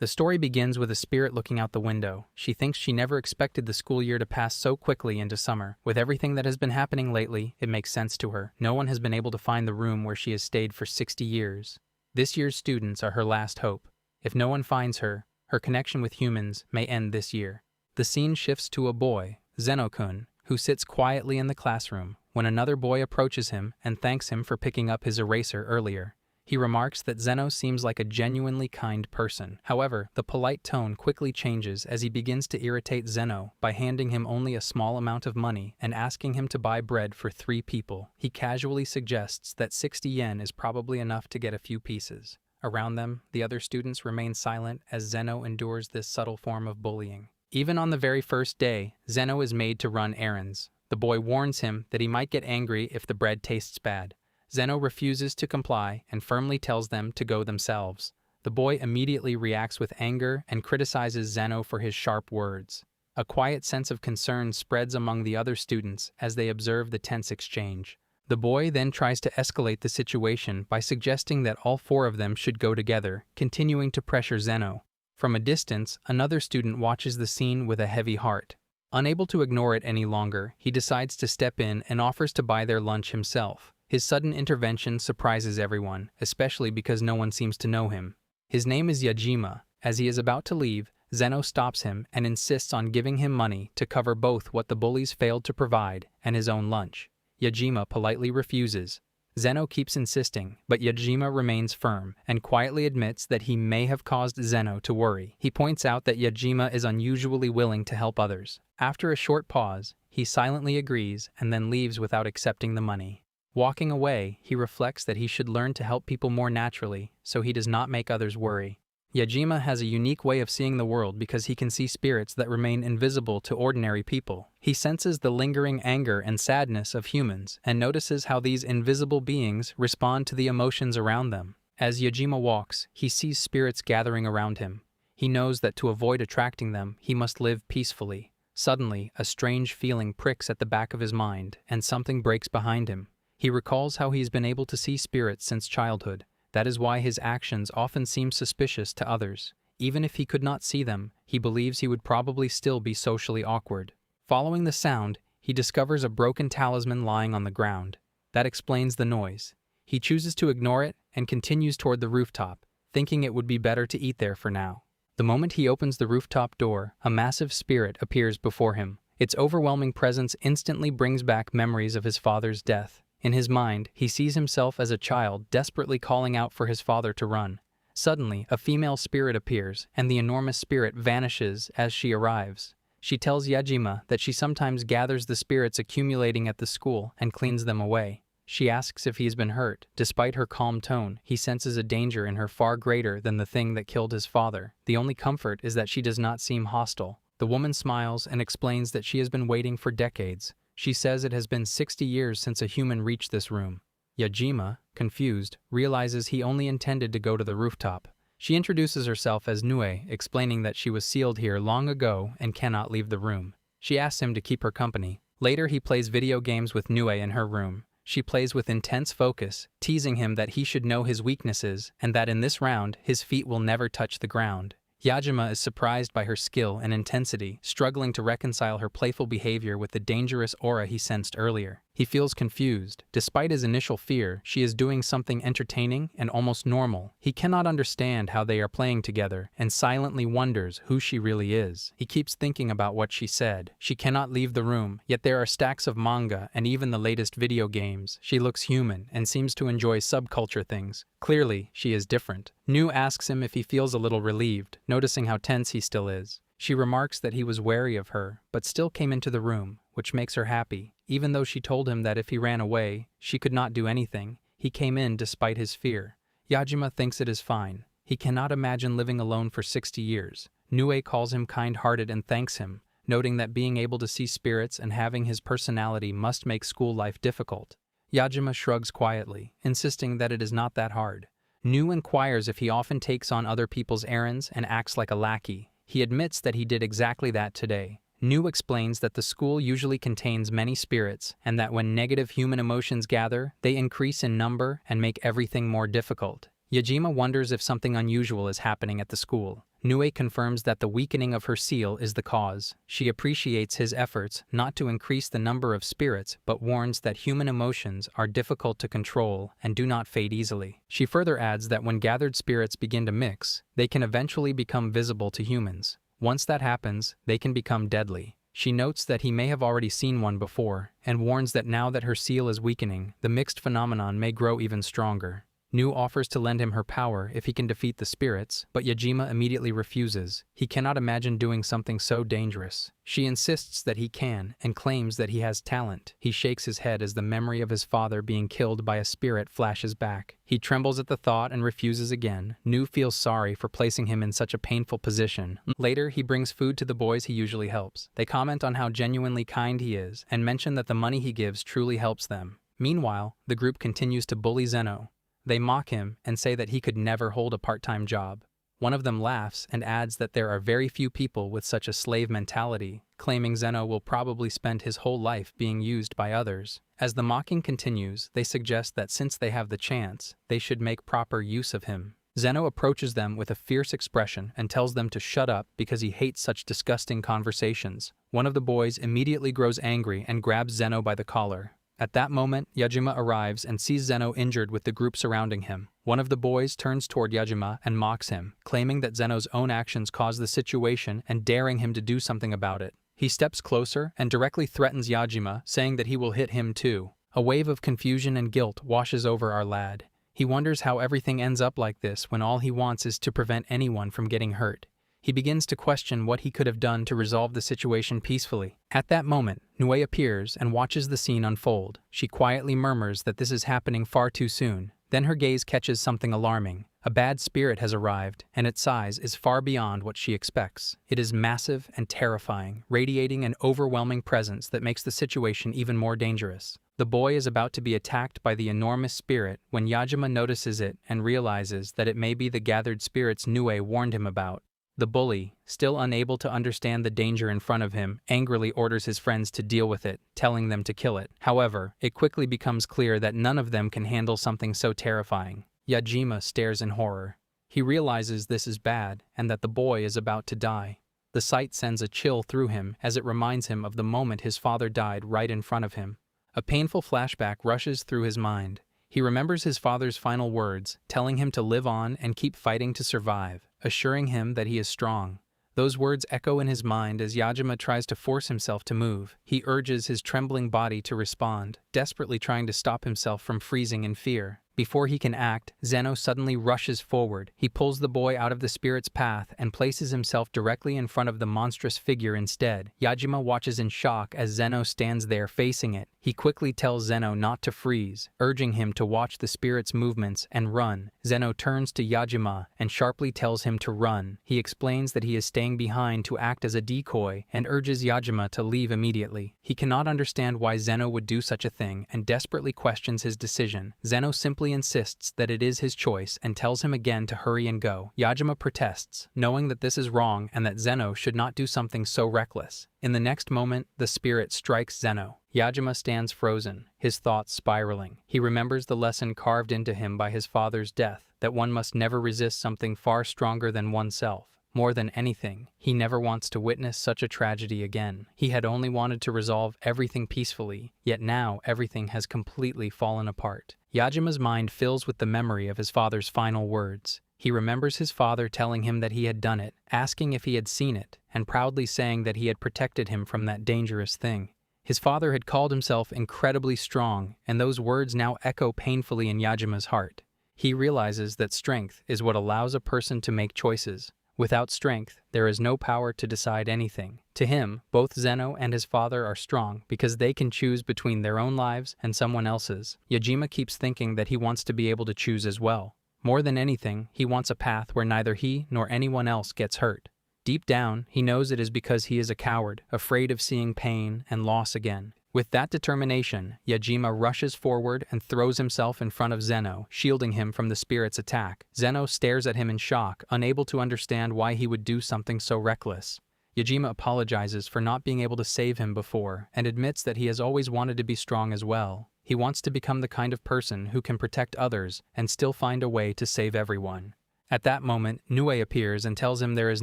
The story begins with a spirit looking out the window. She thinks she never expected the school year to pass so quickly into summer. With everything that has been happening lately, it makes sense to her. No one has been able to find the room where she has stayed for 60 years. This year's students are her last hope. If no one finds her, her connection with humans may end this year. The scene shifts to a boy, Zeno-kun, who sits quietly in the classroom when another boy approaches him and thanks him for picking up his eraser earlier. He remarks that Zeno seems like a genuinely kind person. However, the polite tone quickly changes as he begins to irritate Zeno by handing him only a small amount of money and asking him to buy bread for 3 people. He casually suggests that 60 yen is probably enough to get a few pieces. Around them, the other students remain silent as Zeno endures this subtle form of bullying. Even on the very first day, Zeno is made to run errands. The boy warns him that he might get angry if the bread tastes bad. Zeno refuses to comply and firmly tells them to go themselves. The boy immediately reacts with anger and criticizes Zeno for his sharp words. A quiet sense of concern spreads among the other students as they observe the tense exchange. The boy then tries to escalate the situation by suggesting that all 4 of them should go together, continuing to pressure Zeno. From a distance, another student watches the scene with a heavy heart. Unable to ignore it any longer, he decides to step in and offers to buy their lunch himself. His sudden intervention surprises everyone, especially because no one seems to know him. His name is Yajima. As he is about to leave, Zeno stops him and insists on giving him money to cover both what the bullies failed to provide and his own lunch. Yajima politely refuses. Zeno keeps insisting, but Yajima remains firm and quietly admits that he may have caused Zeno to worry. He points out that Yajima is unusually willing to help others. After a short pause, he silently agrees and then leaves without accepting the money. Walking away, he reflects that he should learn to help people more naturally, so he does not make others worry. Yajima has a unique way of seeing the world because he can see spirits that remain invisible to ordinary people. He senses the lingering anger and sadness of humans and notices how these invisible beings respond to the emotions around them. As Yajima walks, he sees spirits gathering around him. He knows that to avoid attracting them, he must live peacefully. Suddenly, a strange feeling pricks at the back of his mind, and something breaks behind him. He recalls how he's been able to see spirits since childhood. That is why his actions often seem suspicious to others. Even if he could not see them, he believes he would probably still be socially awkward. Following the sound, he discovers a broken talisman lying on the ground. That explains the noise. He chooses to ignore it and continues toward the rooftop, thinking it would be better to eat there for now. The moment he opens the rooftop door, a massive spirit appears before him. Its overwhelming presence instantly brings back memories of his father's death. In his mind, he sees himself as a child desperately calling out for his father to run. Suddenly, a female spirit appears, and the enormous spirit vanishes as she arrives. She tells Yajima that she sometimes gathers the spirits accumulating at the school and cleans them away. She asks if he's been hurt. Despite her calm tone, he senses a danger in her far greater than the thing that killed his father. The only comfort is that she does not seem hostile. The woman smiles and explains that she has been waiting for decades. She says it has been 60 years since a human reached this room. Yajima, confused, realizes he only intended to go to the rooftop. She introduces herself as Nue, explaining that she was sealed here long ago and cannot leave the room. She asks him to keep her company. Later, he plays video games with Nue in her room. She plays with intense focus, teasing him that he should know his weaknesses and that in this round, his feet will never touch the ground. Yajima is surprised by her skill and intensity, struggling to reconcile her playful behavior with the dangerous aura he sensed earlier. He feels confused. Despite his initial fear, she is doing something entertaining and almost normal. He cannot understand how they are playing together and silently wonders who she really is. He keeps thinking about what she said. She cannot leave the room, yet there are stacks of manga and even the latest video games. She looks human and seems to enjoy subculture things. Clearly, she is different. Nu asks him if he feels a little relieved, noticing how tense he still is. She remarks that he was wary of her, but still came into the room, which makes her happy. Even though she told him that if he ran away, she could not do anything, he came in despite his fear. Yajima thinks it is fine. He cannot imagine living alone for 60 years. Nue calls him kind-hearted and thanks him, noting that being able to see spirits and having his personality must make school life difficult. Yajima shrugs quietly, insisting that it is not that hard. Nu inquires if he often takes on other people's errands and acts like a lackey. He admits that he did exactly that today. Nu explains that the school usually contains many spirits and that when negative human emotions gather, they increase in number and make everything more difficult. Yajima wonders if something unusual is happening at the school. Nue confirms that the weakening of her seal is the cause. She appreciates his efforts not to increase the number of spirits but warns that human emotions are difficult to control and do not fade easily. She further adds that when gathered spirits begin to mix, they can eventually become visible to humans. Once that happens, they can become deadly. She notes that he may have already seen one before and warns that now that her seal is weakening, the mixed phenomenon may grow even stronger. Nu offers to lend him her power if he can defeat the spirits, but Yajima immediately refuses. He cannot imagine doing something so dangerous. She insists that he can and claims that he has talent. He shakes his head as the memory of his father being killed by a spirit flashes back. He trembles at the thought and refuses again. Nu feels sorry for placing him in such a painful position. Later, he brings food to the boys he usually helps. They comment on how genuinely kind he is and mention that the money he gives truly helps them. Meanwhile, the group continues to bully Zeno. They mock him and say that he could never hold a part-time job. One of them laughs and adds that there are very few people with such a slave mentality, claiming Zeno will probably spend his whole life being used by others. As the mocking continues, they suggest that since they have the chance, they should make proper use of him. Zeno approaches them with a fierce expression and tells them to shut up because he hates such disgusting conversations. One of the boys immediately grows angry and grabs Zeno by the collar. At that moment, Yajima arrives and sees Zeno injured with the group surrounding him. One of the boys turns toward Yajima and mocks him, claiming that Zeno's own actions caused the situation and daring him to do something about it. He steps closer and directly threatens Yajima, saying that he will hit him too. A wave of confusion and guilt washes over our lad. He wonders how everything ends up like this when all he wants is to prevent anyone from getting hurt. He begins to question what he could have done to resolve the situation peacefully. At that moment, Nue appears and watches the scene unfold. She quietly murmurs that this is happening far too soon. Then her gaze catches something alarming. A bad spirit has arrived, and its size is far beyond what she expects. It is massive and terrifying, radiating an overwhelming presence that makes the situation even more dangerous. The boy is about to be attacked by the enormous spirit when Yajima notices it and realizes that it may be the gathered spirits Nue warned him about. The bully, still unable to understand the danger in front of him, angrily orders his friends to deal with it, telling them to kill it. However, it quickly becomes clear that none of them can handle something so terrifying. Yajima stares in horror. He realizes this is bad and that the boy is about to die. The sight sends a chill through him as it reminds him of the moment his father died right in front of him. A painful flashback rushes through his mind. He remembers his father's final words, telling him to live on and keep fighting to survive, assuring him that he is strong. Those words echo in his mind as Yajima tries to force himself to move. He urges his trembling body to respond, desperately trying to stop himself from freezing in fear. Before he can act, Zeno suddenly rushes forward. He pulls the boy out of the spirit's path and places himself directly in front of the monstrous figure instead. Yajima watches in shock as Zeno stands there facing it. He quickly tells Zeno not to freeze, urging him to watch the spirit's movements and run. Zeno turns to Yajima and sharply tells him to run. He explains that he is staying behind to act as a decoy and urges Yajima to leave immediately. He cannot understand why Zeno would do such a thing and desperately questions his decision. Zeno simply insists that it is his choice and tells him again to hurry and go. Yajima protests, knowing that this is wrong and that Zeno should not do something so reckless. In the next moment, the spirit strikes Zeno. Yajima stands frozen, his thoughts spiraling. He remembers the lesson carved into him by his father's death, that one must never resist something far stronger than oneself. More than anything, he never wants to witness such a tragedy again. He had only wanted to resolve everything peacefully, yet now everything has completely fallen apart. Yajima's mind fills with the memory of his father's final words. He remembers his father telling him that he had done it, asking if he had seen it, and proudly saying that he had protected him from that dangerous thing. His father had called himself incredibly strong, and those words now echo painfully in Yajima's heart. He realizes that strength is what allows a person to make choices. Without strength, there is no power to decide anything. To him, both Zeno and his father are strong because they can choose between their own lives and someone else's. Yajima keeps thinking that he wants to be able to choose as well. More than anything, he wants a path where neither he nor anyone else gets hurt. Deep down, he knows it is because he is a coward, afraid of seeing pain and loss again. With that determination, Yajima rushes forward and throws himself in front of Zeno, shielding him from the spirit's attack. Zeno stares at him in shock, unable to understand why he would do something so reckless. Yajima apologizes for not being able to save him before and admits that he has always wanted to be strong as well. He wants to become the kind of person who can protect others and still find a way to save everyone. At that moment, Nue appears and tells him there is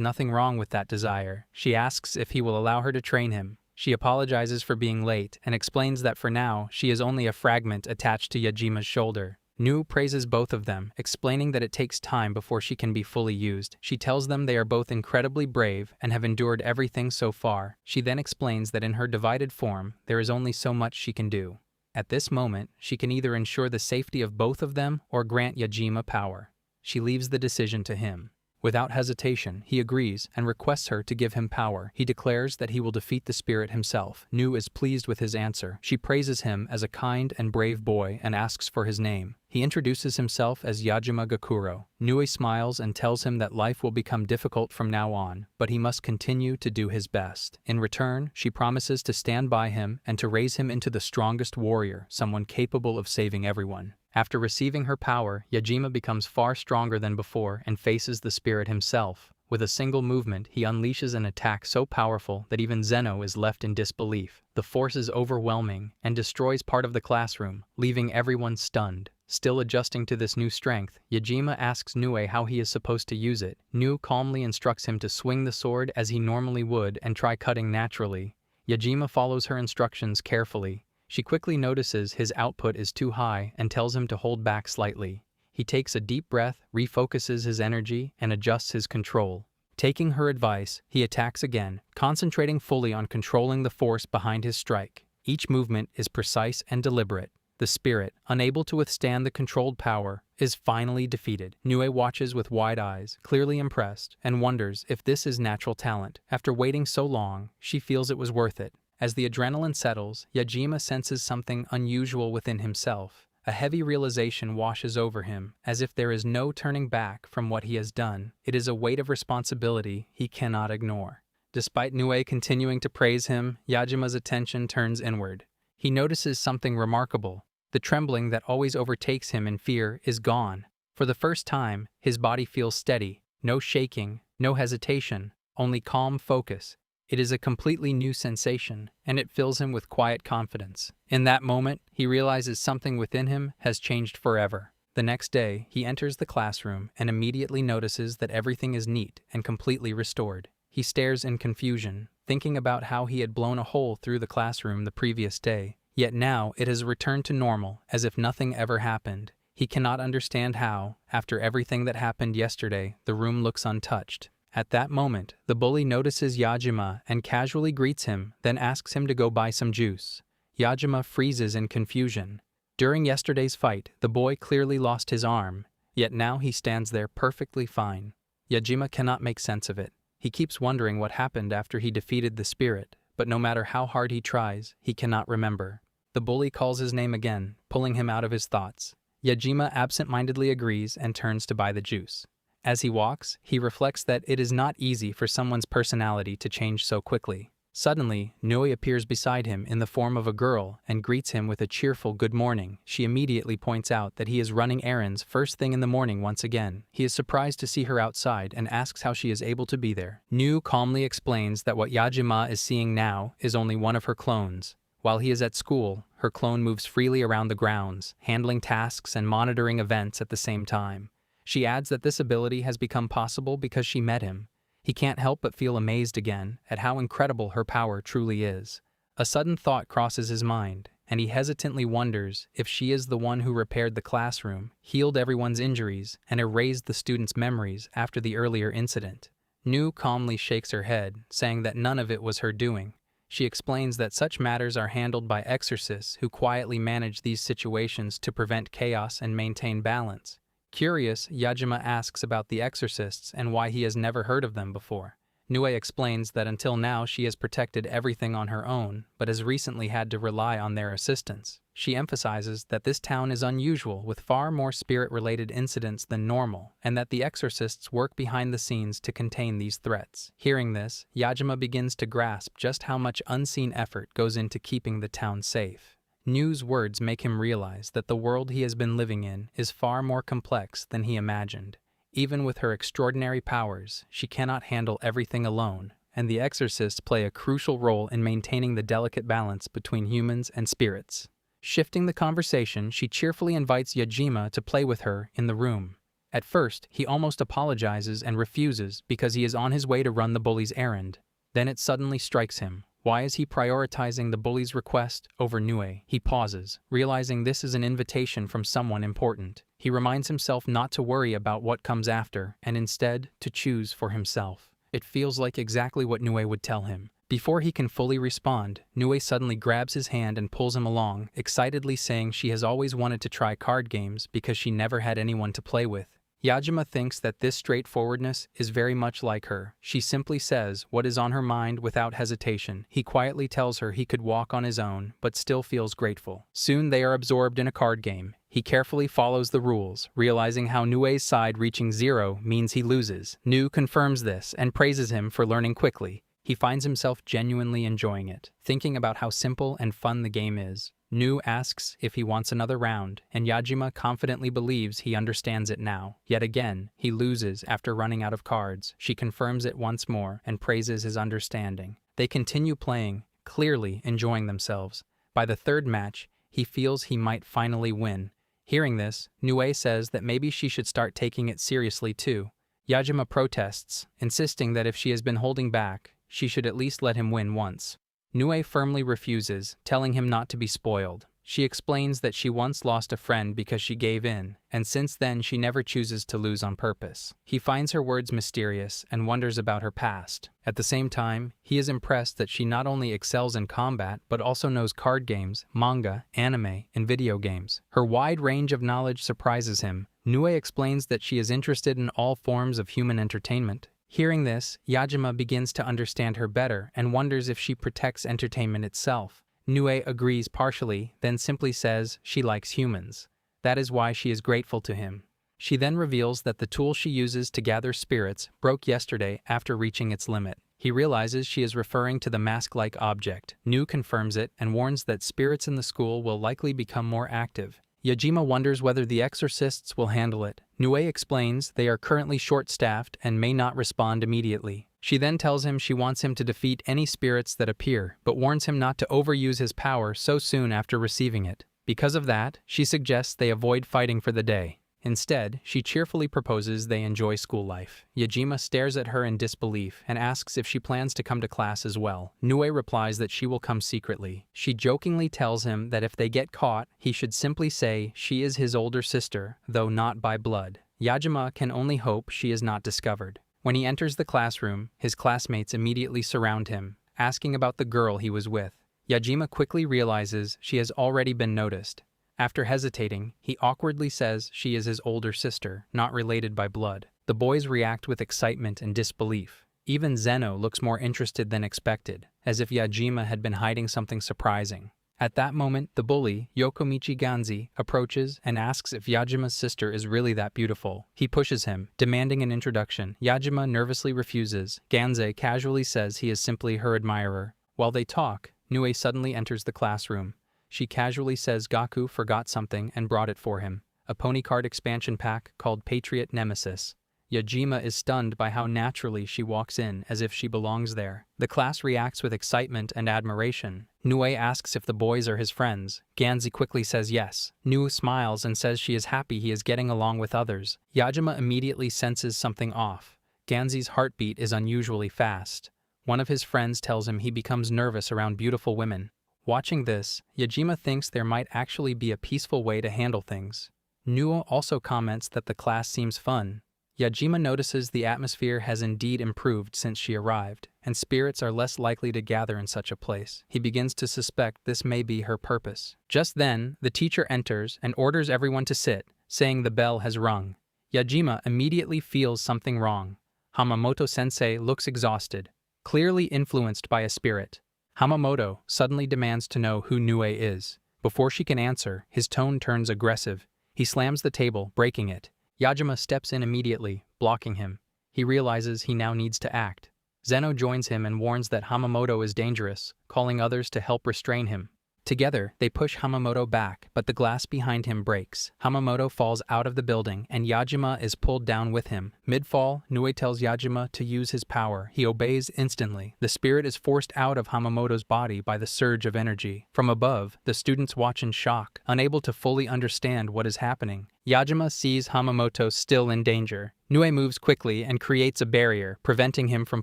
nothing wrong with that desire. She asks if he will allow her to train him. She apologizes for being late and explains that for now, she is only a fragment attached to Yajima's shoulder. Nu praises both of them, explaining that it takes time before she can be fully used. She tells them they are both incredibly brave and have endured everything so far. She then explains that in her divided form, there is only so much she can do. At this moment, she can either ensure the safety of both of them or grant Yajima power. She leaves the decision to him. Without hesitation, he agrees and requests her to give him power. He declares that he will defeat the spirit himself. Nu is pleased with his answer. She praises him as a kind and brave boy and asks for his name. He introduces himself as Yajima Gakuro. Nu smiles and tells him that life will become difficult from now on, but he must continue to do his best. In return, she promises to stand by him and to raise him into the strongest warrior, someone capable of saving everyone. After receiving her power, Yajima becomes far stronger than before and faces the spirit himself. With a single movement, he unleashes an attack so powerful that even Zeno is left in disbelief. The force is overwhelming and destroys part of the classroom, leaving everyone stunned. Still adjusting to this new strength, Yajima asks Nue how he is supposed to use it. Nu calmly instructs him to swing the sword as he normally would and try cutting naturally. Yajima follows her instructions carefully. She quickly notices his output is too high and tells him to hold back slightly. He takes a deep breath, refocuses his energy, and adjusts his control. Taking her advice, he attacks again, concentrating fully on controlling the force behind his strike. Each movement is precise and deliberate. The spirit, unable to withstand the controlled power, is finally defeated. Nue watches with wide eyes, clearly impressed, and wonders if this is natural talent. After waiting so long, she feels it was worth it. As the adrenaline settles, Yajima senses something unusual within himself. A heavy realization washes over him, as if there is no turning back from what he has done. It is a weight of responsibility he cannot ignore. Despite Nue continuing to praise him, Yajima's attention turns inward. He notices something remarkable. The trembling that always overtakes him in fear is gone. For the first time, his body feels steady. No shaking, no hesitation, only calm focus. It is a completely new sensation, and it fills him with quiet confidence. In that moment, he realizes something within him has changed forever. The next day, he enters the classroom and immediately notices that everything is neat and completely restored. He stares in confusion, thinking about how he had blown a hole through the classroom the previous day. Yet now it has returned to normal, as if nothing ever happened. He cannot understand how, after everything that happened yesterday, the room looks untouched. At that moment, the bully notices Yajima and casually greets him, then asks him to go buy some juice. Yajima freezes in confusion. During yesterday's fight, the boy clearly lost his arm, yet now he stands there perfectly fine. Yajima cannot make sense of it. He keeps wondering what happened after he defeated the spirit, but no matter how hard he tries, he cannot remember. The bully calls his name again, pulling him out of his thoughts. Yajima absent-mindedly agrees and turns to buy the juice. As he walks, he reflects that it is not easy for someone's personality to change so quickly. Suddenly, Nui appears beside him in the form of a girl and greets him with a cheerful good morning. She immediately points out that he is running errands first thing in the morning once again. He is surprised to see her outside and asks how she is able to be there. Nu calmly explains that what Yajima is seeing now is only one of her clones. While he is at school, her clone moves freely around the grounds, handling tasks and monitoring events at the same time. She adds that this ability has become possible because she met him. He can't help but feel amazed again at how incredible her power truly is. A sudden thought crosses his mind, and he hesitantly wonders if she is the one who repaired the classroom, healed everyone's injuries, and erased the students' memories after the earlier incident. Nu calmly shakes her head, saying that none of it was her doing. She explains that such matters are handled by exorcists who quietly manage these situations to prevent chaos and maintain balance. Curious, Yajima asks about the exorcists and why he has never heard of them before. Nue explains that until now she has protected everything on her own, but has recently had to rely on their assistance. She emphasizes that this town is unusual with far more spirit-related incidents than normal, and that the exorcists work behind the scenes to contain these threats. Hearing this, Yajima begins to grasp just how much unseen effort goes into keeping the town safe. Nu's words make him realize that the world he has been living in is far more complex than he imagined. Even with her extraordinary powers, she cannot handle everything alone, and the exorcists play a crucial role in maintaining the delicate balance between humans and spirits. Shifting the conversation, she cheerfully invites Yajima to play with her in the room. At first, he almost apologizes and refuses because he is on his way to run the bully's errand. Then it suddenly strikes him. Why is he prioritizing the bully's request over Nue? He pauses, realizing this is an invitation from someone important. He reminds himself not to worry about what comes after, and instead to choose for himself. It feels like exactly what Nue would tell him. Before he can fully respond, Nue suddenly grabs his hand and pulls him along, excitedly saying she has always wanted to try card games because she never had anyone to play with. Yajima thinks that this straightforwardness is very much like her. She simply says what is on her mind without hesitation. He quietly tells her he could walk on his own, but still feels grateful. Soon they are absorbed in a card game. He carefully follows the rules, realizing how Nue's side reaching 0 means he loses. Nu confirms this and praises him for learning quickly. He finds himself genuinely enjoying it, thinking about how simple and fun the game is. Nu asks if he wants another round, and Yajima confidently believes he understands it now. Yet again, he loses after running out of cards. She confirms it once more and praises his understanding. They continue playing, clearly enjoying themselves. By the third match, he feels he might finally win. Hearing this, Nue says that maybe she should start taking it seriously too. Yajima protests, insisting that if she has been holding back, she should at least let him win once. Nue firmly refuses, telling him not to be spoiled. She explains that she once lost a friend because she gave in, and since then she never chooses to lose on purpose. He finds her words mysterious and wonders about her past. At the same time, he is impressed that she not only excels in combat, but also knows card games, manga, anime, and video games. Her wide range of knowledge surprises him. Nue explains that she is interested in all forms of human entertainment. Hearing this, Yajima begins to understand her better and wonders if she protects entertainment itself. Nue agrees partially, then simply says she likes humans. That is why she is grateful to him. She then reveals that the tool she uses to gather spirits broke yesterday after reaching its limit. He realizes she is referring to the mask-like object. Nu confirms it and warns that spirits in the school will likely become more active. Yajima wonders whether the Exorcists will handle it. Nue explains they are currently short-staffed and may not respond immediately. She then tells him she wants him to defeat any spirits that appear, but warns him not to overuse his power so soon after receiving it. Because of that, she suggests they avoid fighting for the day. Instead, she cheerfully proposes they enjoy school life. Yajima stares at her in disbelief and asks if she plans to come to class as well. Nue replies that she will come secretly. She jokingly tells him that if they get caught, he should simply say she is his older sister, though not by blood. Yajima can only hope she is not discovered. When he enters the classroom, his classmates immediately surround him, asking about the girl he was with. Yajima quickly realizes she has already been noticed. After hesitating, he awkwardly says she is his older sister, not related by blood. The boys react with excitement and disbelief. Even Zeno looks more interested than expected, as if Yajima had been hiding something surprising. At that moment, the bully, Yokomichi Ganzi, approaches and asks if Yajima's sister is really that beautiful. He pushes him, demanding an introduction. Yajima nervously refuses. Ganze casually says he is simply her admirer. While they talk, Nue suddenly enters the classroom. She casually says Gaku forgot something and brought it for him, a pony card expansion pack called Patriot Nemesis. Yajima is stunned by how naturally she walks in, as if she belongs there. The class reacts with excitement and admiration. Nue asks if the boys are his friends. Ganzi quickly says yes. Nu smiles and says she is happy he is getting along with others. Yajima immediately senses something off. Ganzi's heartbeat is unusually fast. One of his friends tells him he becomes nervous around beautiful women. Watching this, Yajima thinks there might actually be a peaceful way to handle things. Nu also comments that the class seems fun. Yajima notices the atmosphere has indeed improved since she arrived, and spirits are less likely to gather in such a place. He begins to suspect this may be her purpose. Just then, the teacher enters and orders everyone to sit, saying the bell has rung. Yajima immediately feels something wrong. Hamamoto-sensei looks exhausted, clearly influenced by a spirit. Hamamoto suddenly demands to know who Nue is. Before she can answer, his tone turns aggressive. He slams the table, breaking it. Yajima steps in immediately, blocking him. He realizes he now needs to act. Zeno joins him and warns that Hamamoto is dangerous, calling others to help restrain him. Together, they push Hamamoto back, but the glass behind him breaks. Hamamoto falls out of the building, and Yajima is pulled down with him. Mid-fall, Nue tells Yajima to use his power. He obeys instantly. The spirit is forced out of Hamamoto's body by the surge of energy. From above, the students watch in shock, unable to fully understand what is happening. Yajima sees Hamamoto still in danger. Nue moves quickly and creates a barrier, preventing him from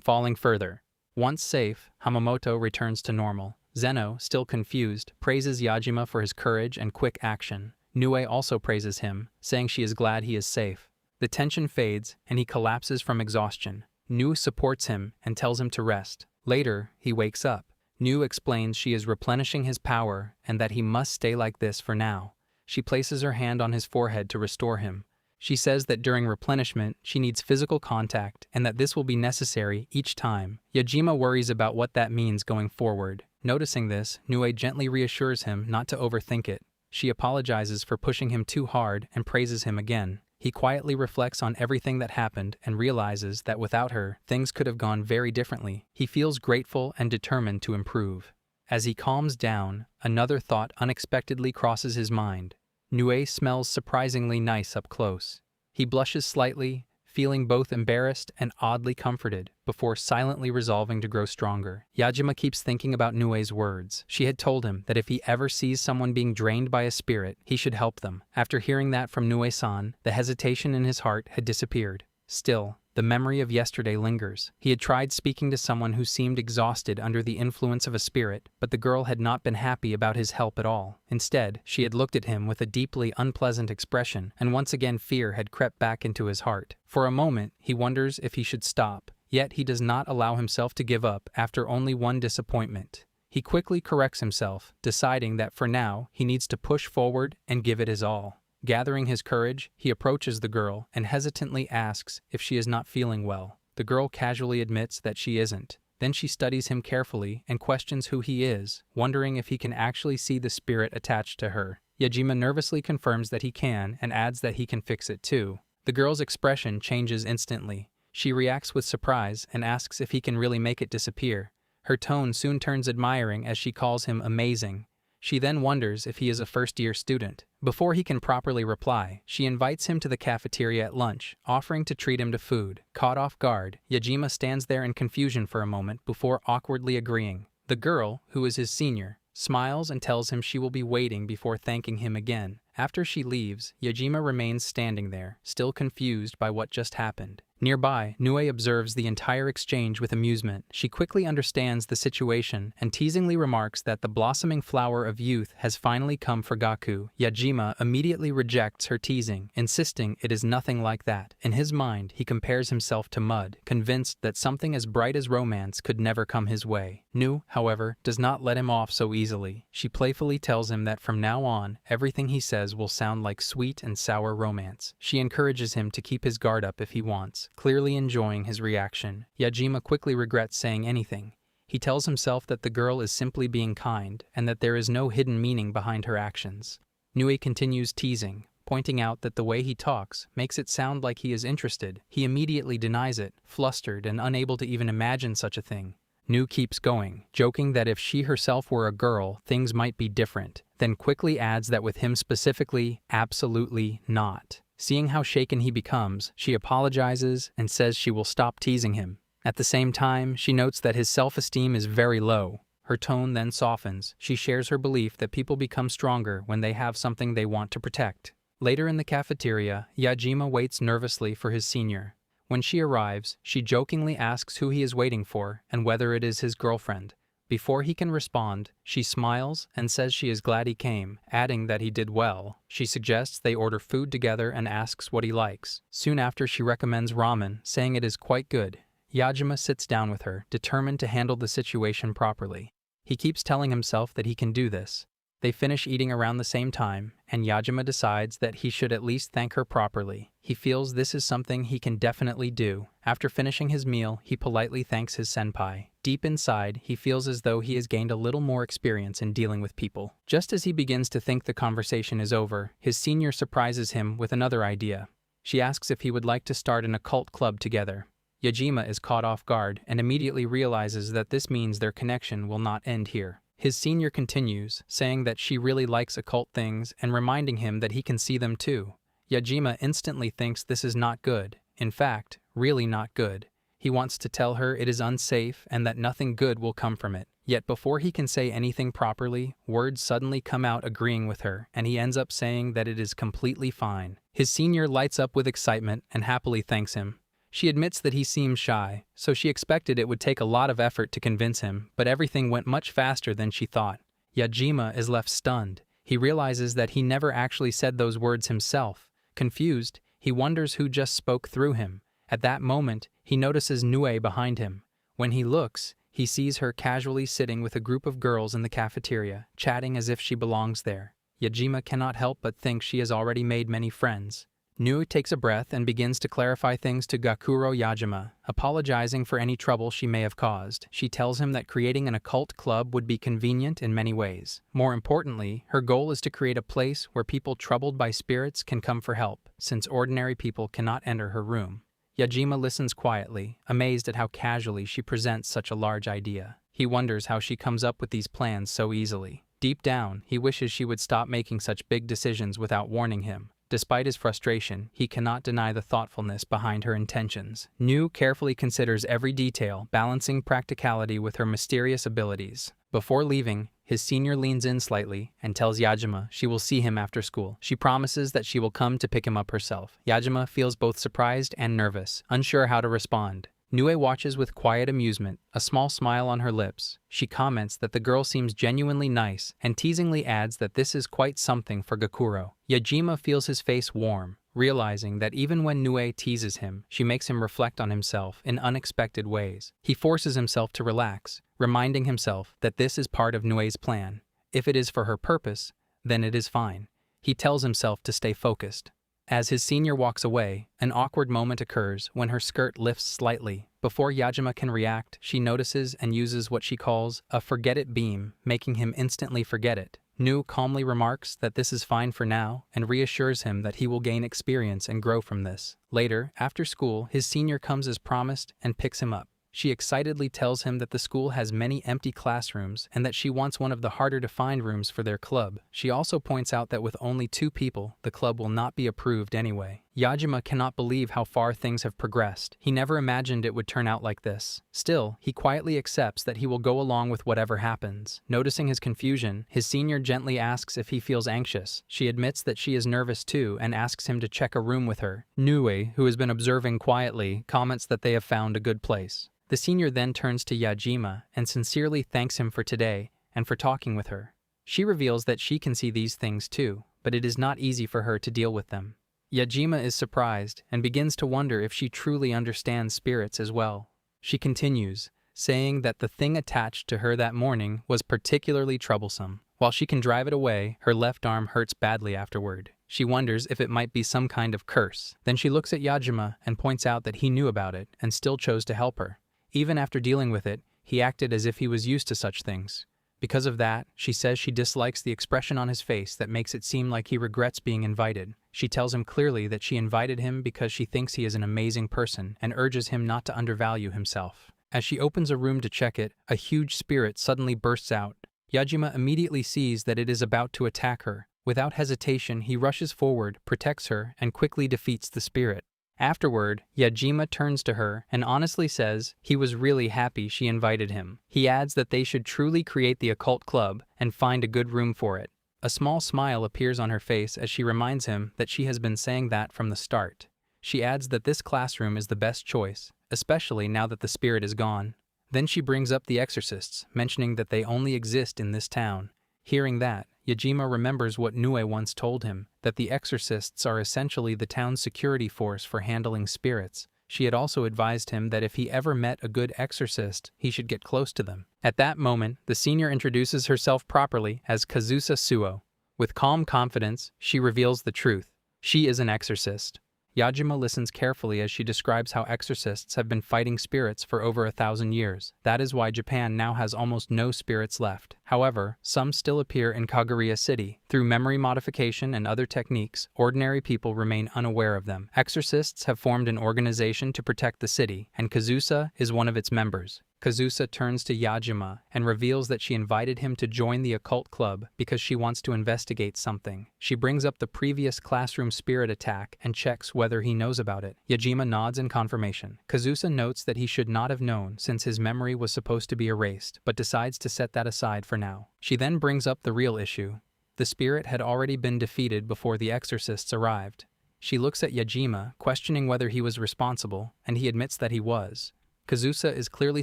falling further. Once safe, Hamamoto returns to normal. Zeno, still confused, praises Yajima for his courage and quick action. Nue also praises him, saying she is glad he is safe. The tension fades, and he collapses from exhaustion. Nu supports him and tells him to rest. Later, he wakes up. Nu explains she is replenishing his power and that he must stay like this for now. She places her hand on his forehead to restore him. She says that during replenishment, she needs physical contact and that this will be necessary each time. Yajima worries about what that means going forward. Noticing this, Nue gently reassures him not to overthink it. She apologizes for pushing him too hard and praises him again. He quietly reflects on everything that happened and realizes that without her, things could have gone very differently. He feels grateful and determined to improve. As he calms down, another thought unexpectedly crosses his mind. Nue smells surprisingly nice up close. He blushes slightly, feeling both embarrassed and oddly comforted, before silently resolving to grow stronger. Yajima keeps thinking about Nue's words. She had told him that if he ever sees someone being drained by a spirit, he should help them. After hearing that from Nue-san, the hesitation in his heart had disappeared. Still, the memory of yesterday lingers. He had tried speaking to someone who seemed exhausted under the influence of a spirit, but the girl had not been happy about his help at all. Instead, she had looked at him with a deeply unpleasant expression, and once again fear had crept back into his heart. For a moment, he wonders if he should stop, yet he does not allow himself to give up after only one disappointment. He quickly corrects himself, deciding that for now, he needs to push forward and give it his all. Gathering his courage, he approaches the girl and hesitantly asks if she is not feeling well. The girl casually admits that she isn't. Then she studies him carefully and questions who he is, wondering if he can actually see the spirit attached to her. Yajima nervously confirms that he can and adds that he can fix it too. The girl's expression changes instantly. She reacts with surprise and asks if he can really make it disappear. Her tone soon turns admiring as she calls him amazing. She then wonders if he is a first-year student. Before he can properly reply, she invites him to the cafeteria at lunch, offering to treat him to food. Caught off guard, Yajima stands there in confusion for a moment before awkwardly agreeing. The girl, who is his senior, smiles and tells him she will be waiting before thanking him again. After she leaves, Yajima remains standing there, still confused by what just happened. Nearby, Nue observes the entire exchange with amusement. She quickly understands the situation and teasingly remarks that the blossoming flower of youth has finally come for Gaku. Yajima immediately rejects her teasing, insisting it is nothing like that. In his mind, he compares himself to mud, convinced that something as bright as romance could never come his way. Nu, however, does not let him off so easily. She playfully tells him that from now on, everything he says will sound like sweet and sour romance. She encourages him to keep his guard up if he wants, clearly enjoying his reaction. Yajima quickly regrets saying anything. He tells himself that the girl is simply being kind and that there is no hidden meaning behind her actions. Nue continues teasing, pointing out that the way he talks makes it sound like he is interested. He immediately denies it, flustered and unable to even imagine such a thing. Nu keeps going, joking that if she herself were a girl, things might be different, then quickly adds that with him specifically, absolutely not. Seeing how shaken he becomes, she apologizes and says she will stop teasing him. At the same time, she notes that his self-esteem is very low. Her tone then softens. She shares her belief that people become stronger when they have something they want to protect. Later in the cafeteria, Yajima waits nervously for his senior. When she arrives, she jokingly asks who he is waiting for and whether it is his girlfriend. Before he can respond, she smiles and says she is glad he came, adding that he did well. She suggests they order food together and asks what he likes. Soon after, she recommends ramen, saying it is quite good. Yajima sits down with her, determined to handle the situation properly. He keeps telling himself that he can do this. They finish eating around the same time, and Yajima decides that he should at least thank her properly. He feels this is something he can definitely do. After finishing his meal, he politely thanks his senpai. Deep inside, he feels as though he has gained a little more experience in dealing with people. Just as he begins to think the conversation is over, his senior surprises him with another idea. She asks if he would like to start an occult club together. Yajima is caught off guard and immediately realizes that this means their connection will not end here. His senior continues, saying that she really likes occult things and reminding him that he can see them too. Yajima instantly thinks this is not good, in fact, really not good. He wants to tell her it is unsafe and that nothing good will come from it. Yet before he can say anything properly, words suddenly come out agreeing with her, and he ends up saying that it is completely fine. His senior lights up with excitement and happily thanks him. She admits that he seems shy, so she expected it would take a lot of effort to convince him, but everything went much faster than she thought. Yajima is left stunned. He realizes that he never actually said those words himself. Confused, he wonders who just spoke through him. At that moment, he notices Nue behind him. When he looks, he sees her casually sitting with a group of girls in the cafeteria, chatting as if she belongs there. Yajima cannot help but think she has already made many friends. Nue takes a breath and begins to clarify things to Gakuro Yajima, apologizing for any trouble she may have caused. She tells him that creating an occult club would be convenient in many ways. More importantly, her goal is to create a place where people troubled by spirits can come for help, since ordinary people cannot enter her room. Yajima listens quietly, amazed at how casually she presents such a large idea. He wonders how she comes up with these plans so easily. Deep down, he wishes she would stop making such big decisions without warning him. Despite his frustration, he cannot deny the thoughtfulness behind her intentions. Nue carefully considers every detail, balancing practicality with her mysterious abilities. Before leaving, his senior leans in slightly and tells Yajima she will see him after school. She promises that she will come to pick him up herself. Yajima feels both surprised and nervous, unsure how to respond. Nue watches with quiet amusement, a small smile on her lips. She comments that the girl seems genuinely nice and teasingly adds that this is quite something for Gakuro. Yajima feels his face warm, realizing that even when Nue teases him, she makes him reflect on himself in unexpected ways. He forces himself to relax, reminding himself that this is part of Nue's plan. If it is for her purpose, then it is fine. He tells himself to stay focused. As his senior walks away, an awkward moment occurs when her skirt lifts slightly. Before Yajima can react, she notices and uses what she calls a forget-it beam, making him instantly forget it. Nue calmly remarks that this is fine for now and reassures him that he will gain experience and grow from this. Later, after school, his senior comes as promised and picks him up. She excitedly tells him that the school has many empty classrooms and that she wants one of the harder-to-find rooms for their club. She also points out that with only 2 people, the club will not be approved anyway. Yajima cannot believe how far things have progressed. He never imagined it would turn out like this. Still, he quietly accepts that he will go along with whatever happens. Noticing his confusion, his senior gently asks if he feels anxious. She admits that she is nervous too and asks him to check a room with her. Nue, who has been observing quietly, comments that they have found a good place. The senior then turns to Yajima and sincerely thanks him for today and for talking with her. She reveals that she can see these things too, but it is not easy for her to deal with them. Yajima is surprised and begins to wonder if she truly understands spirits as well. She continues, saying that the thing attached to her that morning was particularly troublesome. While she can drive it away, her left arm hurts badly afterward. She wonders if it might be some kind of curse. Then she looks at Yajima and points out that he knew about it and still chose to help her. Even after dealing with it, he acted as if he was used to such things. Because of that, she says she dislikes the expression on his face that makes it seem like he regrets being invited. She tells him clearly that she invited him because she thinks he is an amazing person and urges him not to undervalue himself. As she opens a room to check it, a huge spirit suddenly bursts out. Yajima immediately sees that it is about to attack her. Without hesitation, he rushes forward, protects her, and quickly defeats the spirit. Afterward, Yajima turns to her and honestly says he was really happy she invited him. He adds that they should truly create the occult club and find a good room for it. A small smile appears on her face as she reminds him that she has been saying that from the start. She adds that this classroom is the best choice, especially now that the spirit is gone. Then she brings up the Exorcists, mentioning that they only exist in this town. Hearing that, Yajima remembers what Nue once told him, that the Exorcists are essentially the town's security force for handling spirits. She had also advised him that if he ever met a good exorcist, he should get close to them. At that moment, the senior introduces herself properly as Kazusa Suo. With calm confidence, she reveals the truth. She is an exorcist. Yajima listens carefully as she describes how exorcists have been fighting spirits for over 1,000 years. That is why Japan now has almost no spirits left. However, some still appear in Kaguya City. Through memory modification and other techniques, ordinary people remain unaware of them. Exorcists have formed an organization to protect the city, and Kazusa is one of its members. Kazusa turns to Yajima and reveals that she invited him to join the occult club because she wants to investigate something. She brings up the previous classroom spirit attack and checks whether he knows about it. Yajima nods in confirmation. Kazusa notes that he should not have known since his memory was supposed to be erased, but decides to set that aside for now. She then brings up the real issue. The spirit had already been defeated before the exorcists arrived. She looks at Yajima, questioning whether he was responsible, and he admits that he was. Kazusa is clearly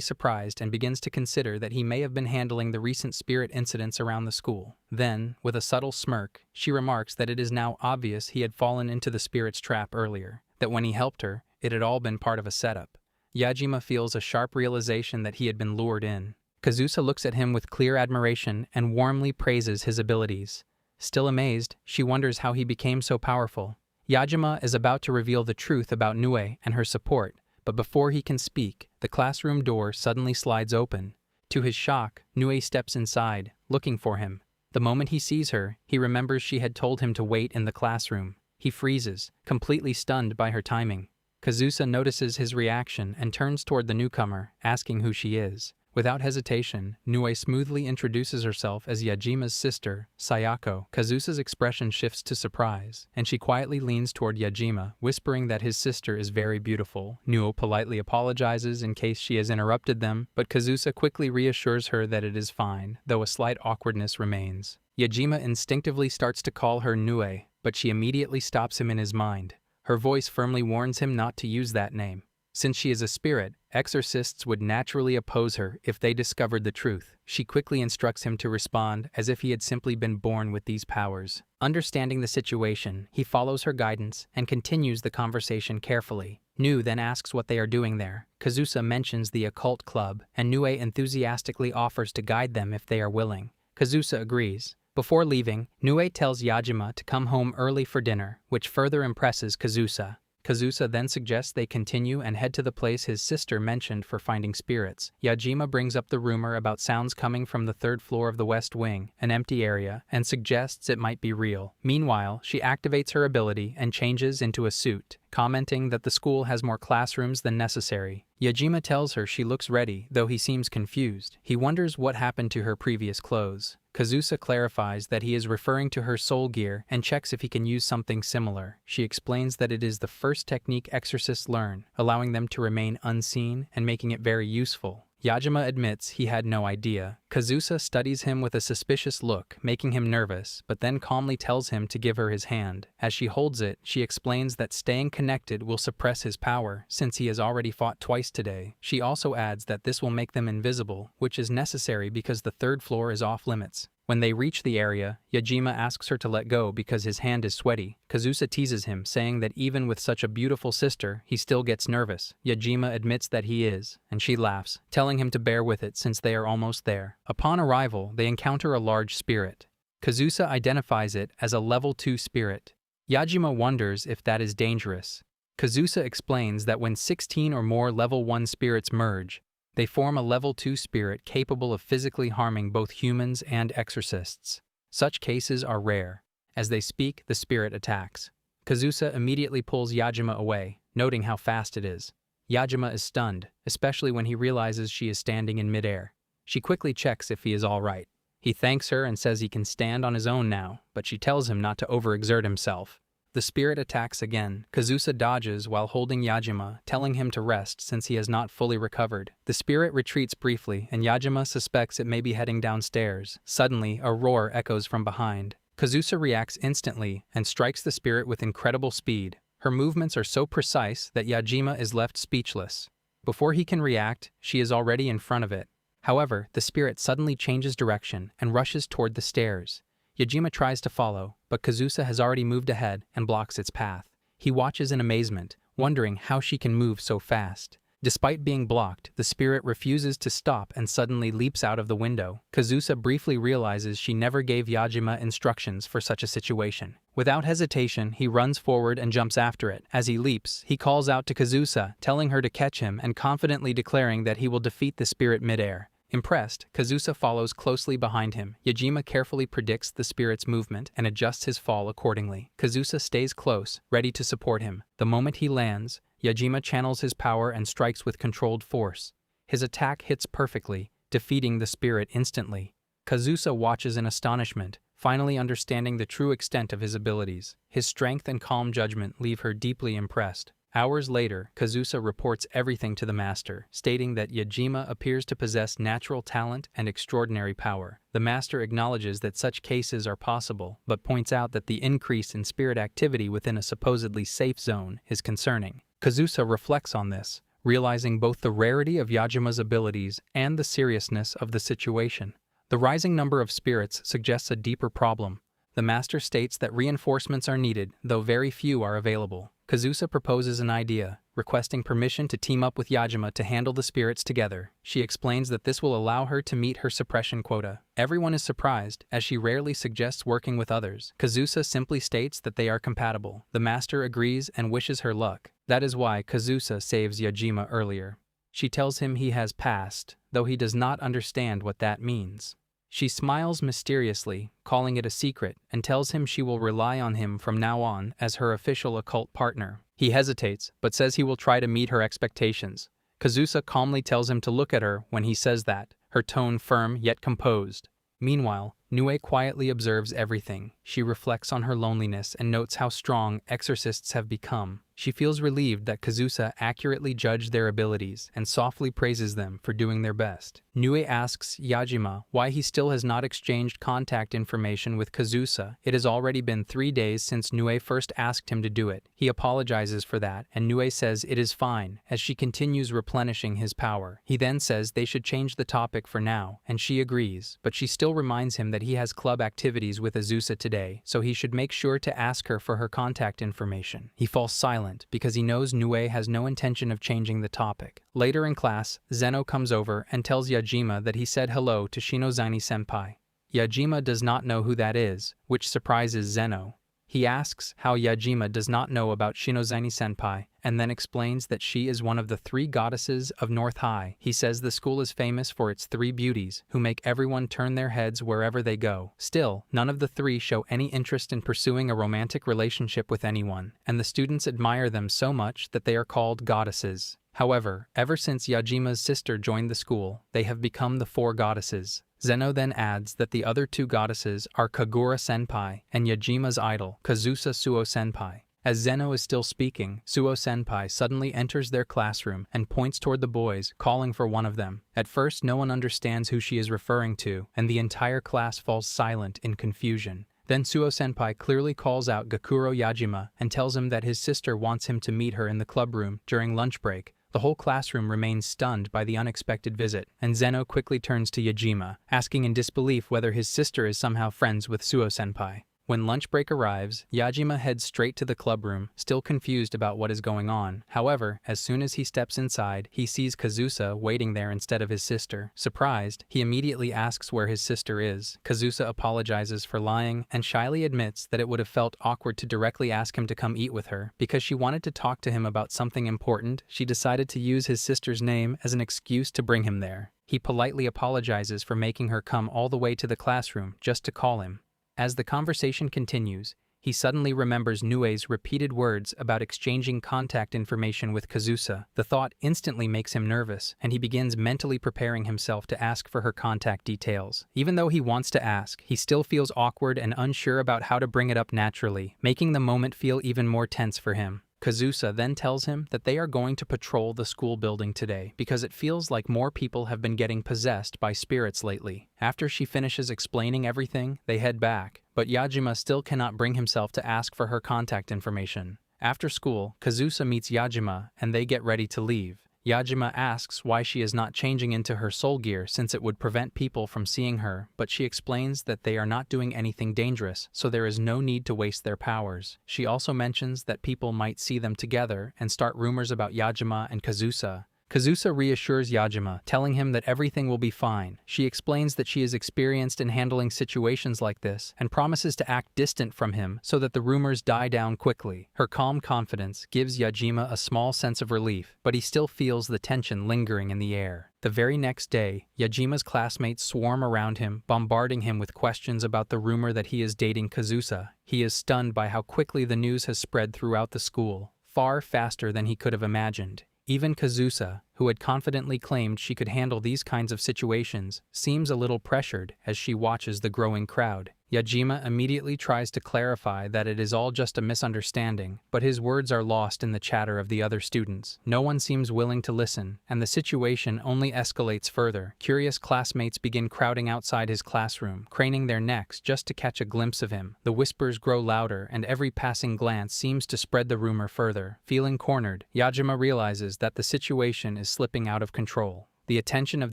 surprised and begins to consider that he may have been handling the recent spirit incidents around the school. Then, with a subtle smirk, she remarks that it is now obvious he had fallen into the spirit's trap earlier, that when he helped her, it had all been part of a setup. Yajima feels a sharp realization that he had been lured in. Kazusa looks at him with clear admiration and warmly praises his abilities. Still amazed, she wonders how he became so powerful. Yajima is about to reveal the truth about Nue and her support, but before he can speak, the classroom door suddenly slides open. To his shock, Nue steps inside, looking for him. The moment he sees her, he remembers she had told him to wait in the classroom. He freezes, completely stunned by her timing. Kazusa notices his reaction and turns toward the newcomer, asking who she is. Without hesitation, Nue smoothly introduces herself as Yajima's sister, Sayako. Kazusa's expression shifts to surprise, and she quietly leans toward Yajima, whispering that his sister is very beautiful. Nue politely apologizes in case she has interrupted them, but Kazusa quickly reassures her that it is fine, though a slight awkwardness remains. Yajima instinctively starts to call her Nue, but she immediately stops him in his mind. Her voice firmly warns him not to use that name. Since she is a spirit, exorcists would naturally oppose her if they discovered the truth. She quickly instructs him to respond as if he had simply been born with these powers. Understanding the situation, he follows her guidance and continues the conversation carefully. Nue then asks what they are doing there. Kazusa mentions the occult club, and Nue enthusiastically offers to guide them if they are willing. Kazusa agrees. Before leaving, Nue tells Yajima to come home early for dinner, which further impresses Kazusa. Kazusa then suggests they continue and head to the place his sister mentioned for finding spirits. Yajima brings up the rumor about sounds coming from the third floor of the West Wing, an empty area, and suggests it might be real. Meanwhile, she activates her ability and changes into a suit, commenting that the school has more classrooms than necessary. Yajima tells her she looks ready, though he seems confused. He wonders what happened to her previous clothes. Kazusa clarifies that he is referring to her soul gear and checks if he can use something similar. She explains that it is the first technique exorcists learn, allowing them to remain unseen and making it very useful. Yajima admits he had no idea. Kazusa studies him with a suspicious look, making him nervous, but then calmly tells him to give her his hand. As she holds it, she explains that staying connected will suppress his power, since he has already fought twice today. She also adds that this will make them invisible, which is necessary because the third floor is off limits. When they reach the area, Yajima asks her to let go because his hand is sweaty. Kazusa teases him, saying that even with such a beautiful sister, he still gets nervous. Yajima admits that he is, and she laughs, telling him to bear with it since they are almost there. Upon arrival, they encounter a large spirit. Kazusa identifies it as a level 2 spirit. Yajima wonders if that is dangerous. Kazusa explains that when 16 or more level 1 spirits merge, they form a level 2 spirit capable of physically harming both humans and exorcists. Such cases are rare. As they speak, the spirit attacks. Kazusa immediately pulls Yajima away, noting how fast it is. Yajima is stunned, especially when he realizes she is standing in midair. She quickly checks if he is all right. He thanks her and says he can stand on his own now, but she tells him not to overexert himself. The spirit attacks again. Kazusa dodges while holding Yajima, telling him to rest since he has not fully recovered. The spirit retreats briefly, and Yajima suspects it may be heading downstairs. Suddenly, a roar echoes from behind. Kazusa reacts instantly and strikes the spirit with incredible speed. Her movements are so precise that Yajima is left speechless. Before he can react, she is already in front of it. However, the spirit suddenly changes direction and rushes toward the stairs. Yajima tries to follow, but Kazusa has already moved ahead and blocks its path. He watches in amazement, wondering how she can move so fast. Despite being blocked, the spirit refuses to stop and suddenly leaps out of the window. Kazusa briefly realizes she never gave Yajima instructions for such a situation. Without hesitation, he runs forward and jumps after it. As he leaps, he calls out to Kazusa, telling her to catch him and confidently declaring that he will defeat the spirit midair. Impressed, Kazusa follows closely behind him. Yajima carefully predicts the spirit's movement and adjusts his fall accordingly. Kazusa stays close, ready to support him. The moment he lands, Yajima channels his power and strikes with controlled force. His attack hits perfectly, defeating the spirit instantly. Kazusa watches in astonishment, finally understanding the true extent of his abilities. His strength and calm judgment leave her deeply impressed. Hours later, Kazusa reports everything to the master, stating that Yajima appears to possess natural talent and extraordinary power. The master acknowledges that such cases are possible, but points out that the increase in spirit activity within a supposedly safe zone is concerning. Kazusa reflects on this, realizing both the rarity of Yajima's abilities and the seriousness of the situation. The rising number of spirits suggests a deeper problem. The master states that reinforcements are needed, though very few are available. Kazusa proposes an idea, requesting permission to team up with Yajima to handle the spirits together. She explains that this will allow her to meet her suppression quota. Everyone is surprised, as she rarely suggests working with others. Kazusa simply states that they are compatible. The master agrees and wishes her luck. That is why Kazusa saves Yajima earlier. She tells him he has passed, though he does not understand what that means. She smiles mysteriously, calling it a secret, and tells him she will rely on him from now on as her official occult partner. He hesitates, but says he will try to meet her expectations. Kazusa calmly tells him to look at her when he says that, her tone firm yet composed. Meanwhile, Nue quietly observes everything. She reflects on her loneliness and notes how strong exorcists have become. She feels relieved that Kazusa accurately judged their abilities and softly praises them for doing their best. Nue asks Yajima why he still has not exchanged contact information with Kazusa. It has already been 3 days since Nue first asked him to do it. He apologizes for that, and Nue says it is fine, as she continues replenishing his power. He then says they should change the topic for now, and she agrees, but she still reminds him that he has club activities with Azusa today, so he should make sure to ask her for her contact information. He falls silent because he knows Nue has no intention of changing the topic. Later in class, Zeno comes over and tells Yajima that he said hello to Shinozani-senpai. Yajima does not know who that is, which surprises Zeno. He asks how Yajima does not know about Shinozani-senpai, and then explains that she is one of the 3 goddesses of North High. He says the school is famous for its 3 beauties, who make everyone turn their heads wherever they go. Still, none of the 3 show any interest in pursuing a romantic relationship with anyone, and the students admire them so much that they are called goddesses. However, ever since Yajima's sister joined the school, they have become the 4 goddesses. Zeno then adds that the other 2 goddesses are Kagura-senpai and Yajima's idol, Kazusa Suo-senpai. As Zeno is still speaking, Suo-senpai suddenly enters their classroom and points toward the boys, calling for one of them. At first, no one understands who she is referring to, and the entire class falls silent in confusion. Then Suo-senpai clearly calls out Gakuro Yajima and tells him that his sister wants him to meet her in the clubroom during lunch break. The whole classroom remains stunned by the unexpected visit, and Zeno quickly turns to Yajima, asking in disbelief whether his sister is somehow friends with Suo-senpai. When lunch break arrives, Yajima heads straight to the clubroom, still confused about what is going on. However, as soon as he steps inside, he sees Kazusa waiting there instead of his sister. Surprised, he immediately asks where his sister is. Kazusa apologizes for lying and shyly admits that it would have felt awkward to directly ask him to come eat with her. Because she wanted to talk to him about something important, she decided to use his sister's name as an excuse to bring him there. He politely apologizes for making her come all the way to the classroom just to call him. As the conversation continues, he suddenly remembers Nue's repeated words about exchanging contact information with Kazusa. The thought instantly makes him nervous, and he begins mentally preparing himself to ask for her contact details. Even though he wants to ask, he still feels awkward and unsure about how to bring it up naturally, making the moment feel even more tense for him. Kazusa then tells him that they are going to patrol the school building today because it feels like more people have been getting possessed by spirits lately. After she finishes explaining everything, they head back, but Yajima still cannot bring himself to ask for her contact information. After school, Kazusa meets Yajima and they get ready to leave. Yajima asks why she is not changing into her soul gear since it would prevent people from seeing her, but she explains that they are not doing anything dangerous, so there is no need to waste their powers. She also mentions that people might see them together and start rumors about Yajima and Kazusa. Kazusa reassures Yajima, telling him that everything will be fine. She explains that she is experienced in handling situations like this and promises to act distant from him so that the rumors die down quickly. Her calm confidence gives Yajima a small sense of relief, but he still feels the tension lingering in the air. The very next day, Yajima's classmates swarm around him, bombarding him with questions about the rumor that he is dating Kazusa. He is stunned by how quickly the news has spread throughout the school, far faster than he could have imagined. Even Kazusa, who had confidently claimed she could handle these kinds of situations, seems a little pressured as she watches the growing crowd. Yajima immediately tries to clarify that it is all just a misunderstanding, but his words are lost in the chatter of the other students. No one seems willing to listen, and the situation only escalates further. Curious classmates begin crowding outside his classroom, craning their necks just to catch a glimpse of him. The whispers grow louder, and every passing glance seems to spread the rumor further. Feeling cornered, Yajima realizes that the situation is slipping out of control. The attention of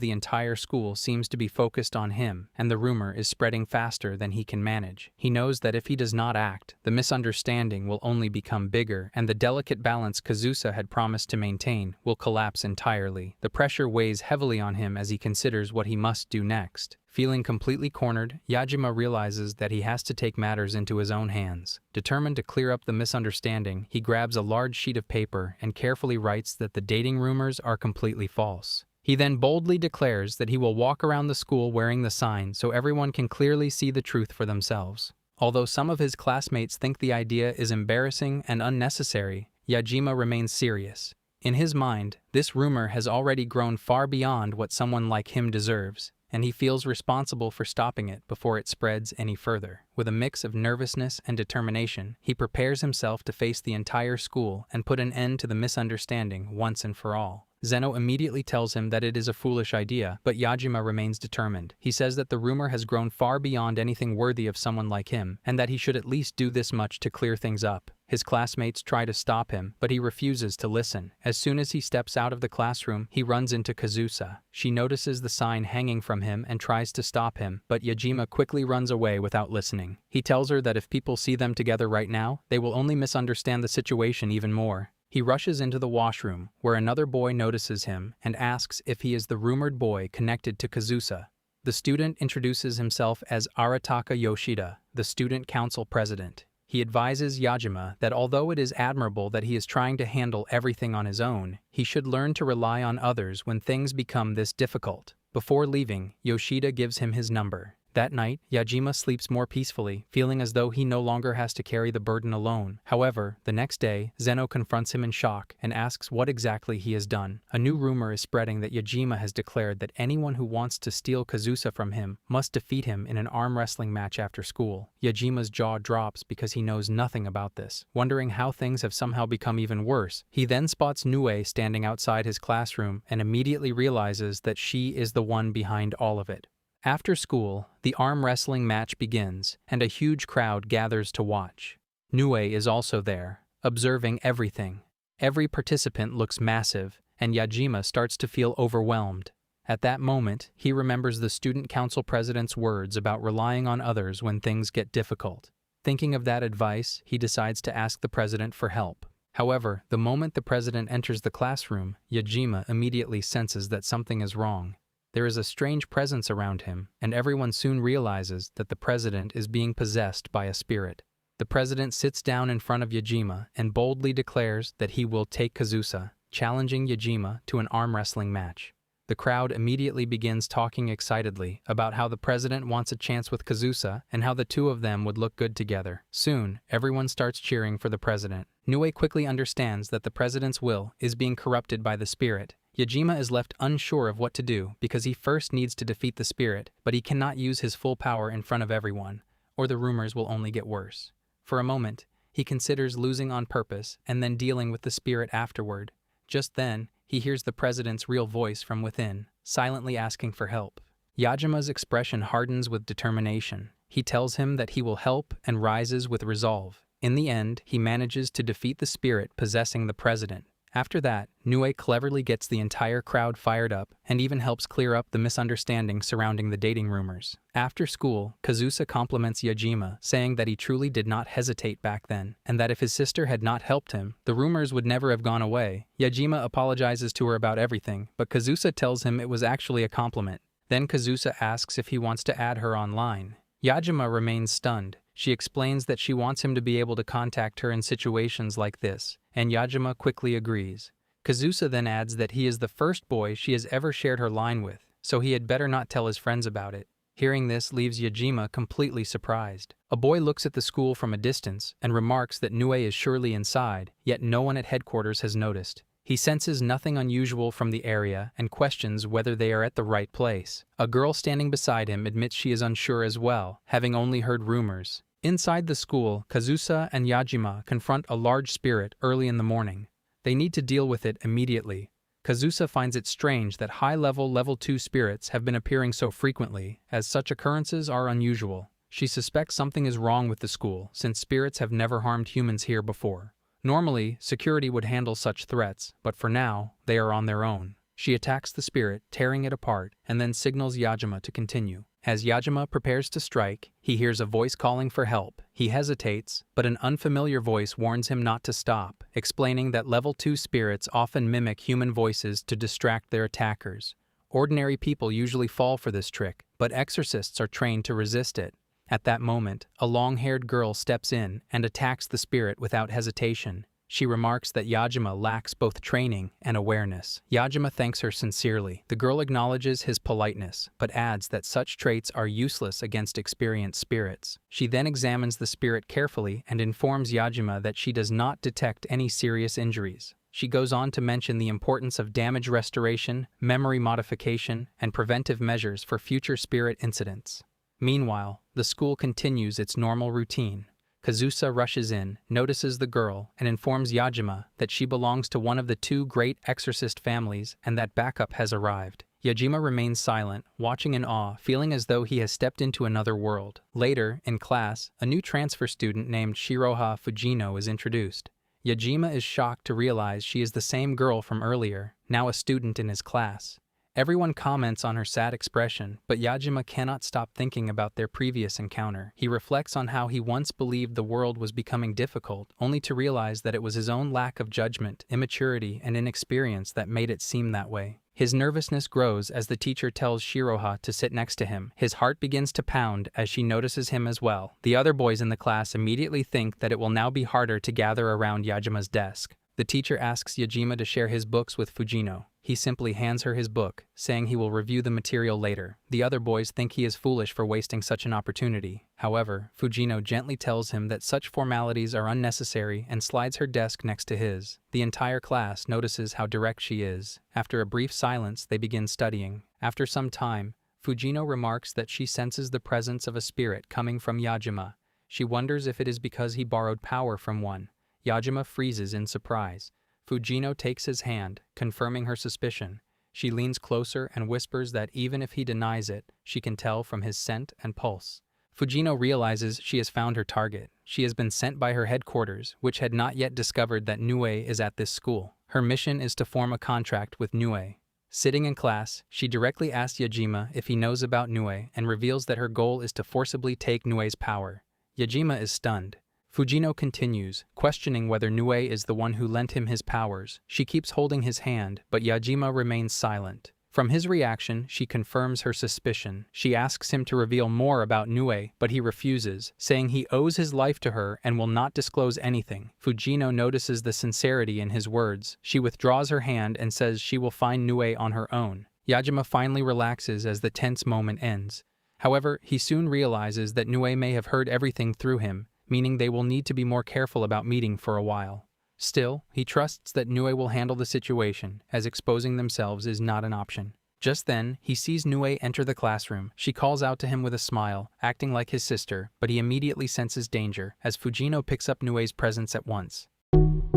the entire school seems to be focused on him, and the rumor is spreading faster than he can manage. He knows that if he does not act, the misunderstanding will only become bigger, and the delicate balance Kazusa had promised to maintain will collapse entirely. The pressure weighs heavily on him as he considers what he must do next. Feeling completely cornered, Yajima realizes that he has to take matters into his own hands. Determined to clear up the misunderstanding, he grabs a large sheet of paper and carefully writes that the dating rumors are completely false. He then boldly declares that he will walk around the school wearing the sign so everyone can clearly see the truth for themselves. Although some of his classmates think the idea is embarrassing and unnecessary, Yajima remains serious. In his mind, this rumor has already grown far beyond what someone like him deserves, and he feels responsible for stopping it before it spreads any further. With a mix of nervousness and determination, he prepares himself to face the entire school and put an end to the misunderstanding once and for all. Zeno immediately tells him that it is a foolish idea, but Yajima remains determined. He says that the rumor has grown far beyond anything worthy of someone like him, and that he should at least do this much to clear things up. His classmates try to stop him, but he refuses to listen. As soon as he steps out of the classroom, he runs into Kazusa. She notices the sign hanging from him and tries to stop him, but Yajima quickly runs away without listening. He tells her that if people see them together right now, they will only misunderstand the situation even more. He rushes into the washroom, where another boy notices him and asks if he is the rumored boy connected to Kazusa. The student introduces himself as Arataka Yoshida, the student council president. He advises Yajima that although it is admirable that he is trying to handle everything on his own, he should learn to rely on others when things become this difficult. Before leaving, Yoshida gives him his number. That night, Yajima sleeps more peacefully, feeling as though he no longer has to carry the burden alone. However, the next day, Zeno confronts him in shock and asks what exactly he has done. A new rumor is spreading that Yajima has declared that anyone who wants to steal Kazusa from him must defeat him in an arm wrestling match after school. Yajima's jaw drops because he knows nothing about this. Wondering how things have somehow become even worse, he then spots Nue standing outside his classroom and immediately realizes that she is the one behind all of it. After school, the arm wrestling match begins, and a huge crowd gathers to watch. Nue is also there, observing everything. Every participant looks massive, and Yajima starts to feel overwhelmed. At that moment, he remembers the student council president's words about relying on others when things get difficult. Thinking of that advice, he decides to ask the president for help. However, the moment the president enters the classroom, Yajima immediately senses that something is wrong. There is a strange presence around him, and everyone soon realizes that the president is being possessed by a spirit. The president sits down in front of Yajima and boldly declares that he will take Kazusa, challenging Yajima to an arm wrestling match. The crowd immediately begins talking excitedly about how the president wants a chance with Kazusa and how the two of them would look good together. Soon, everyone starts cheering for the president. Nue quickly understands that the president's will is being corrupted by the spirit. Yajima is left unsure of what to do because he first needs to defeat the spirit, but he cannot use his full power in front of everyone, or the rumors will only get worse. For a moment, he considers losing on purpose and then dealing with the spirit afterward. Just then, he hears the president's real voice from within, silently asking for help. Yajima's expression hardens with determination. He tells him that he will help and rises with resolve. In the end, he manages to defeat the spirit possessing the president. After that, Nue cleverly gets the entire crowd fired up and even helps clear up the misunderstanding surrounding the dating rumors. After school, Kazusa compliments Yajima, saying that he truly did not hesitate back then, and that if his sister had not helped him, the rumors would never have gone away. Yajima apologizes to her about everything, but Kazusa tells him it was actually a compliment. Then Kazusa asks if he wants to add her online. Yajima remains stunned. She explains that she wants him to be able to contact her in situations like this, and Yajima quickly agrees. Kazusa then adds that he is the first boy she has ever shared her line with, so he had better not tell his friends about it. Hearing this leaves Yajima completely surprised. A boy looks at the school from a distance and remarks that Nue is surely inside, yet no one at headquarters has noticed. He senses nothing unusual from the area and questions whether they are at the right place. A girl standing beside him admits she is unsure as well, having only heard rumors. Inside the school, Kazusa and Yajima confront a large spirit early in the morning. They need to deal with it immediately. Kazusa finds it strange that high-level Level 2 spirits have been appearing so frequently, as such occurrences are unusual. She suspects something is wrong with the school, since spirits have never harmed humans here before. Normally, security would handle such threats, but for now, they are on their own. She attacks the spirit, tearing it apart, and then signals Yajima to continue. As Yajima prepares to strike, he hears a voice calling for help. He hesitates, but an unfamiliar voice warns him not to stop, explaining that Level 2 spirits often mimic human voices to distract their attackers. Ordinary people usually fall for this trick, but exorcists are trained to resist it. At that moment, a long-haired girl steps in and attacks the spirit without hesitation. She remarks that Yajima lacks both training and awareness. Yajima thanks her sincerely. The girl acknowledges his politeness, but adds that such traits are useless against experienced spirits. She then examines the spirit carefully and informs Yajima that she does not detect any serious injuries. She goes on to mention the importance of damage restoration, memory modification, and preventive measures for future spirit incidents. Meanwhile, the school continues its normal routine. Kazusa rushes in, notices the girl, and informs Yajima that she belongs to one of the two great exorcist families and that backup has arrived. Yajima remains silent, watching in awe, feeling as though he has stepped into another world. Later, in class, a new transfer student named Shiroha Fujino is introduced. Yajima is shocked to realize she is the same girl from earlier, now a student in his class. Everyone comments on her sad expression, but Yajima cannot stop thinking about their previous encounter. He reflects on how he once believed the world was becoming difficult, only to realize that it was his own lack of judgment, immaturity, and inexperience that made it seem that way. His nervousness grows as the teacher tells Shiroha to sit next to him. His heart begins to pound as she notices him as well. The other boys in the class immediately think that it will now be harder to gather around Yajima's desk. The teacher asks Yajima to share his books with Fujino. He simply hands her his book, saying he will review the material later. The other boys think he is foolish for wasting such an opportunity. However, Fujino gently tells him that such formalities are unnecessary and slides her desk next to his. The entire class notices how direct she is. After a brief silence, they begin studying. After some time, Fujino remarks that she senses the presence of a spirit coming from Yajima. She wonders if it is because he borrowed power from one. Yajima freezes in surprise. Fujino takes his hand, confirming her suspicion. She leans closer and whispers that even if he denies it, she can tell from his scent and pulse. Fujino realizes she has found her target. She has been sent by her headquarters, which had not yet discovered that Nue is at this school. Her mission is to form a contract with Nue. Sitting in class, she directly asks Yajima if he knows about Nue and reveals that her goal is to forcibly take Nue's power. Yajima is stunned. Fujino continues, questioning whether Nue is the one who lent him his powers. She keeps holding his hand, but Yajima remains silent. From his reaction, she confirms her suspicion. She asks him to reveal more about Nue, but he refuses, saying he owes his life to her and will not disclose anything. Fujino notices the sincerity in his words. She withdraws her hand and says she will find Nue on her own. Yajima finally relaxes as the tense moment ends. However, he soon realizes that Nue may have heard everything through him, meaning they will need to be more careful about meeting for a while. Still, he trusts that Nue will handle the situation, as exposing themselves is not an option. Just then, he sees Nue enter the classroom. She calls out to him with a smile, acting like his sister, but he immediately senses danger, as Fujino picks up Nue's presence at once.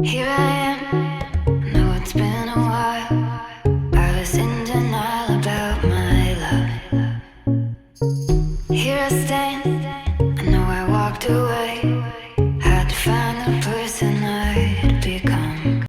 Here I am.